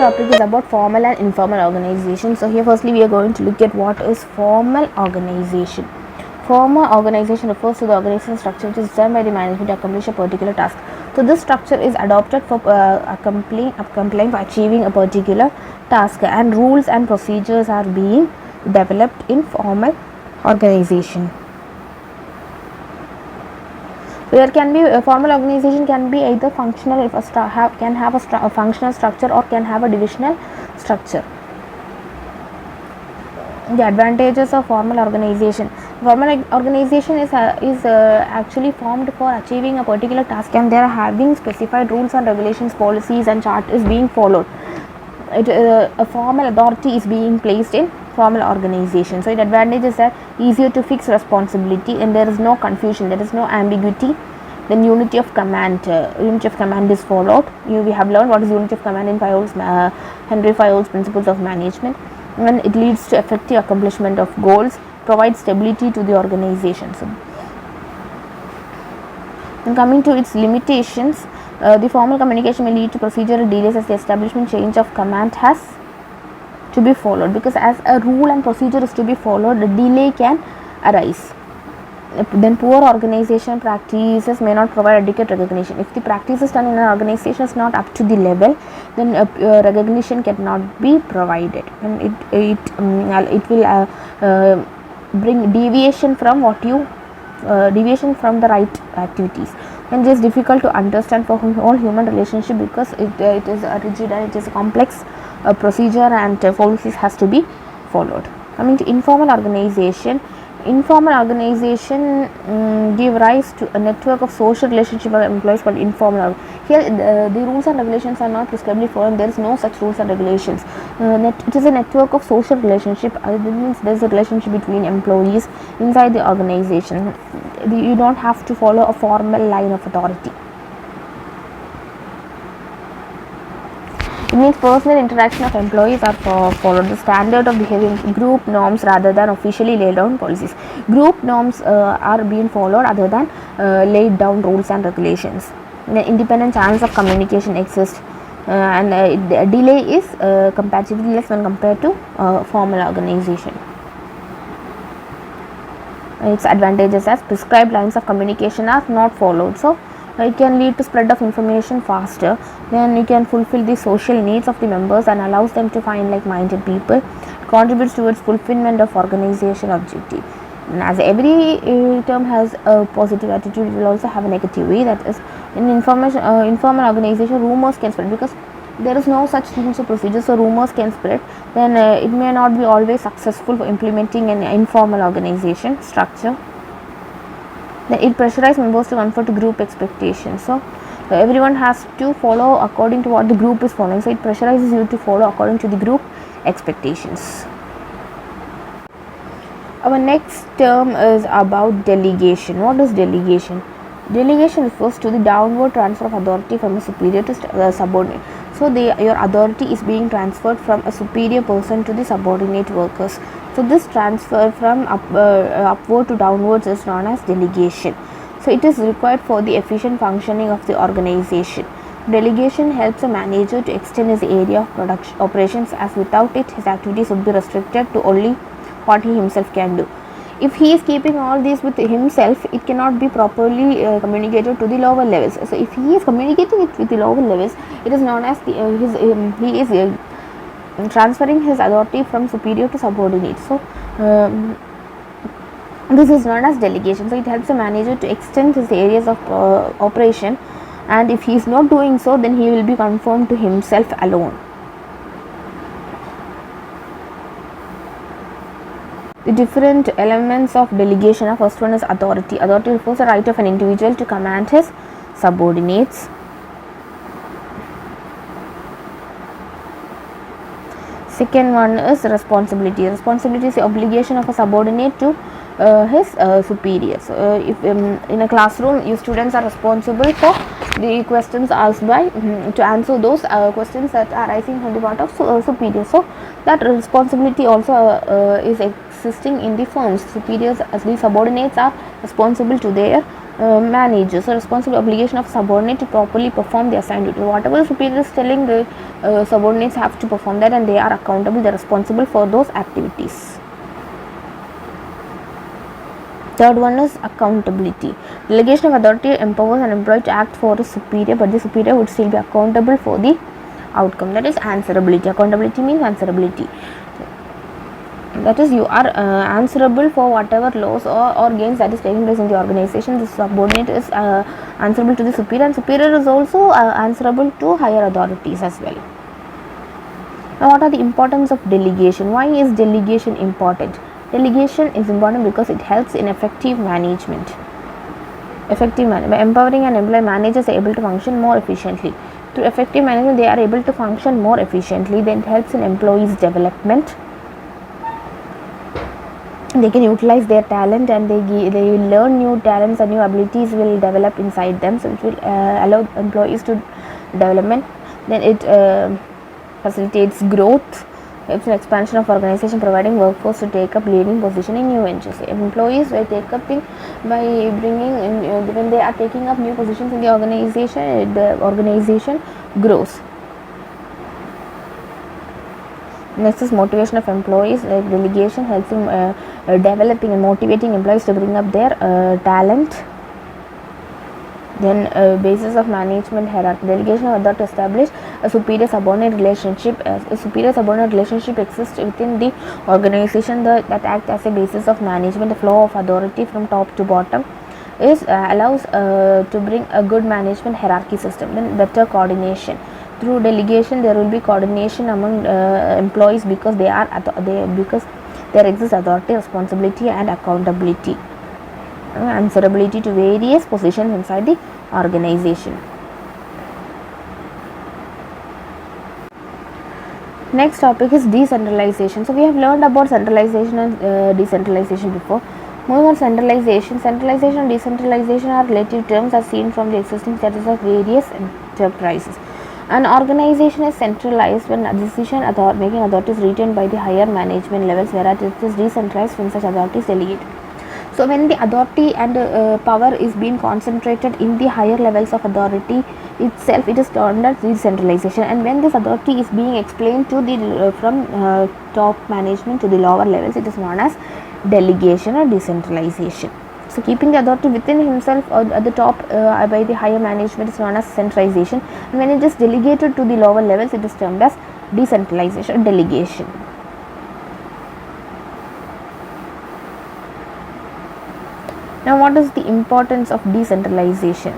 topic is about formal and informal organization. So here firstly we are going to look at what is formal organization. Formal organization refers to the organizational structure which is designed by the management to accomplish a particular task. So this structure is adopted for complying for achieving a particular task, and rules and procedures are being developed in formal organization. There can be a formal organization can be either functional, if can have a functional structure, or can have a divisional structure. The advantages of formal organization. Formal organization is actually formed for achieving a particular task, and they are having specified rules and regulations, policies and chart is being followed. A formal authority is being placed in formal organization. So the advantage is that easier to fix responsibility, and there is no confusion, there is no ambiguity. Then unity of command. Unity of command is followed. We have learned what is unity of command in Henry Fayol's Principles of Management, and it leads to effective accomplishment of goals, provides stability to the organization. So, and coming to its limitations, the formal communication may lead to procedural delays as the establishment change of command has to be followed, because as a rule and procedure is to be followed, the delay can arise. Then poor organization practices may not provide adequate recognition. If the practices done in an organization is not up to the level, then recognition cannot be provided, and it will bring deviation from deviation from the right activities, and it is difficult to understand for all human relationship, because it is a rigid and it is a complex procedure, and policies has to be followed. Coming to informal organization. Informal organization give rise to a network of social relationship of employees called informal. Here the rules and regulations are not prescribably followed. There is no such rules and regulations. It is a network of social relationship. It means there is a relationship between employees inside the organization. You don't have to follow a formal line of authority. It means personal interaction of employees are followed the standard of behavior, group norms rather than officially laid down policies. Group norms are being followed other than laid down rules and regulations. Independent channels of communication exist, and delay is comparatively less when compared to formal organization. Its advantages as prescribed lines of communication are not followed, so it can lead to spread of information faster. Then you can fulfill the social needs of the members and allows them to find like-minded people. It contributes towards fulfillment of organization objective. And as every term has a positive attitude, it will also have a negative way. That is, in informal organization, rumors can spread, because there is no such things or procedures, so rumors can spread. Then it may not be always successful for implementing an informal organization structure. Then it pressurizes members to conform to group expectations. So everyone has to follow according to what the group is following. So it pressurizes you to follow according to the group expectations. Our next term is about delegation. What is delegation? Delegation refers to the downward transfer of authority from a superior to subordinate. So your authority is being transferred from a superior person to the subordinate workers. So this transfer from upward to downwards is known as delegation. So it is required for the efficient functioning of the organization. Delegation helps a manager to extend his area of operations, as without it his activities would be restricted to only what he himself can do. If he is keeping all this with himself, it cannot be properly communicated to the lower levels. So if he is communicating it with the lower levels, it is known as he is transferring his authority from superior to subordinate. So this is known as delegation. So it helps a manager to extend his areas of operation, and if he is not doing so, then he will be conformed to himself alone. The different elements of delegation. First one is authority. Authority refers to the right of an individual to command his subordinates. Second one is responsibility. Responsibility is the obligation of a subordinate to his superior. So if in a classroom, your students are responsible for the questions asked by to answer those questions that are arising from the part of superior. So that responsibility also is existing in the firms. Superiors, as the subordinates, are responsible to their managers. So responsible obligation of subordinate to properly perform the assigned duty. Whatever the superior is telling, the subordinates have to perform that, and they are accountable, they are responsible for those activities. Third one is accountability. Delegation of authority empowers an employee to act for his superior, but the superior would still be accountable for the outcome. That is answerability. Accountability means answerability. That is, you are answerable for whatever loss or gains that is taking place in the organization. The subordinate is answerable to the superior, and superior is also answerable to higher authorities as well. Now, what are the importance of delegation? Why is delegation important? Delegation is important because it helps in effective management. By empowering an employee, managers are able to function more efficiently. Through effective management, they are able to function more efficiently. Then it helps in employees' development. They can utilize their talent, and they will learn new talents, and new abilities will develop inside them. So it will allow employees to development. Then it facilitates growth, helps in expansion of organization, providing workforce to take up leading position in new ventures. Employees by bringing in, when they are taking up new positions in the organization grows. Next is motivation of employees. Delegation helps in developing and motivating employees to bring up their talent. Then basis of management hierarchy. Delegation of authority to establish a superior subordinate relationship. A superior subordinate relationship exists within the organization that acts as a basis of management. The flow of authority from top to bottom allows to bring a good management hierarchy system. Then better coordination. Through delegation, there will be coordination among employees because because there exists authority, responsibility, and accountability, answerability to various positions inside the organization. Next topic is decentralization. So we have learned about centralization and decentralization before. Moving on, centralization. Centralization and decentralization are relative terms as seen from the existing status of various enterprises. An organization is centralized when decision making authority is retained by the higher management levels, whereas it is decentralized when such authority is delegated. So when the authority and power is being concentrated in the higher levels of authority itself, it is termed as decentralization. And when this authority is being explained to the from top management to the lower levels, it is known as delegation or decentralization. So keeping the authority within himself or at the top by the higher management is known as centralization, and when it is delegated to the lower levels, it is termed as decentralization or delegation. Now, what is the importance of decentralization?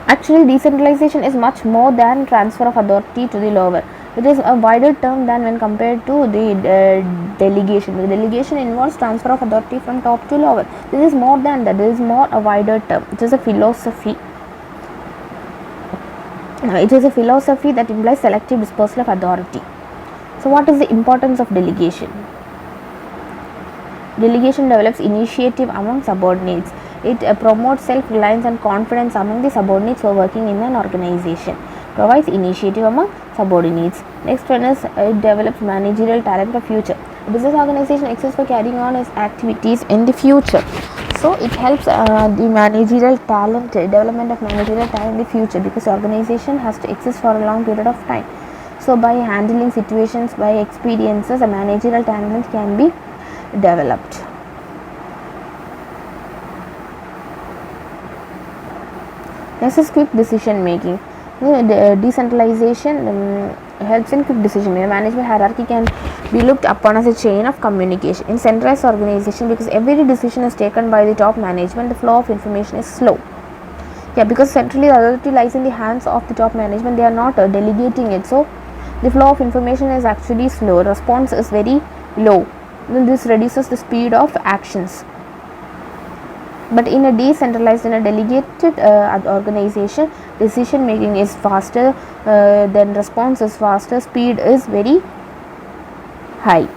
Actually, decentralization is much more than transfer of authority to the lower. It is a wider term than when compared to the delegation. The delegation involves transfer of authority from top to lower. This is more than that. This is more a wider term. It is a philosophy. It is a philosophy that implies selective dispersal of authority. So, what is the importance of delegation? Delegation develops initiative among subordinates. It promotes self-reliance and confidence among the subordinates who are working in an organization. Provides initiative among subordinates. Next one is it develops managerial talent for future. A business organization exists for carrying on its activities in the future. So it helps the managerial talent, development of managerial talent in the future, because the organization has to exist for a long period of time. So by handling situations, by experiences, a managerial talent can be developed. Next is quick decision making. Decentralization helps in quick decision making. Management hierarchy can be looked upon as a chain of communication. In centralized organization, because every decision is taken by the top management, the flow of information is slow. Because centrally the authority lies in the hands of the top management, they are not delegating it. So the flow of information is actually slow. Response is very low. This reduces the speed of actions. But in a decentralized, in a delegated organization, decision making is faster, then response is faster, speed is very high.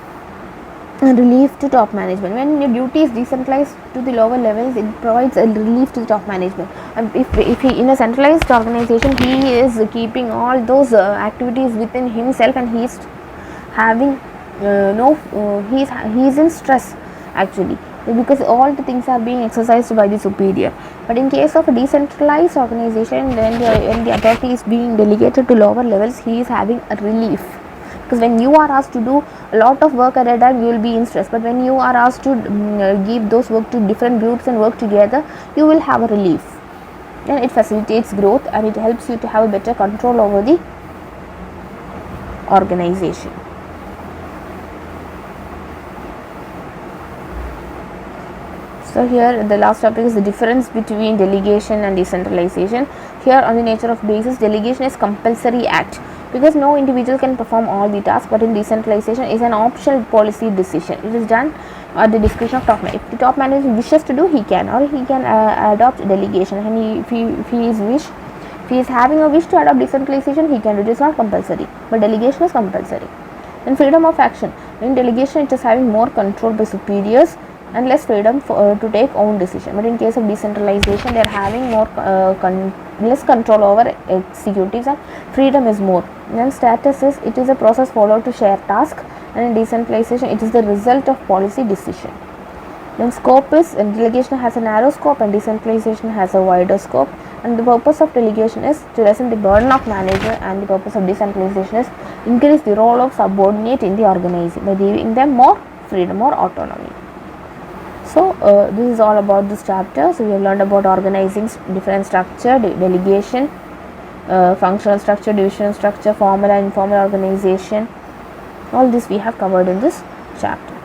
Relief to top management. When your duty is decentralized to the lower levels, it provides a relief to the top management. And if he in a centralized organization, he is keeping all those activities within himself, and he is having he is in stress actually. because all the things are being exercised by the superior. But in case of a decentralized organization, when the authority is being delegated to lower levels, he is having a relief, because when you are asked to do a lot of work at a time, you will be in stress, but when you are asked to give those work to different groups and work together, you will have a relief. Then it facilitates growth and it helps you to have a better control over the organization. So here the last topic is the difference between delegation and decentralization. Here, on the nature of basis, delegation is compulsory act, because no individual can perform all the tasks, but in decentralization is an optional policy decision. It is done at the discretion of top management. If the top management wishes to do, he can, or he can adopt delegation, and if he is having a wish to adopt decentralization, he can do it. It is not compulsory, but delegation is compulsory. Then freedom of action. In delegation, it is having more control by superiors and less freedom to take own decision. But in case of decentralization, they are having more less control over executives and freedom is more. Then status is, it is a process followed to share task, and in decentralization it is the result of policy decision. Then scope is, delegation has a narrow scope and decentralization has a wider scope, and the purpose of delegation is to lessen the burden of manager, and the purpose of decentralization is increase the role of subordinate in the organization by giving them more freedom or autonomy. So this is all about this chapter. So we have learned about organizing, different structure, delegation, functional structure, divisional structure, formal and informal organization. All this we have covered in this chapter.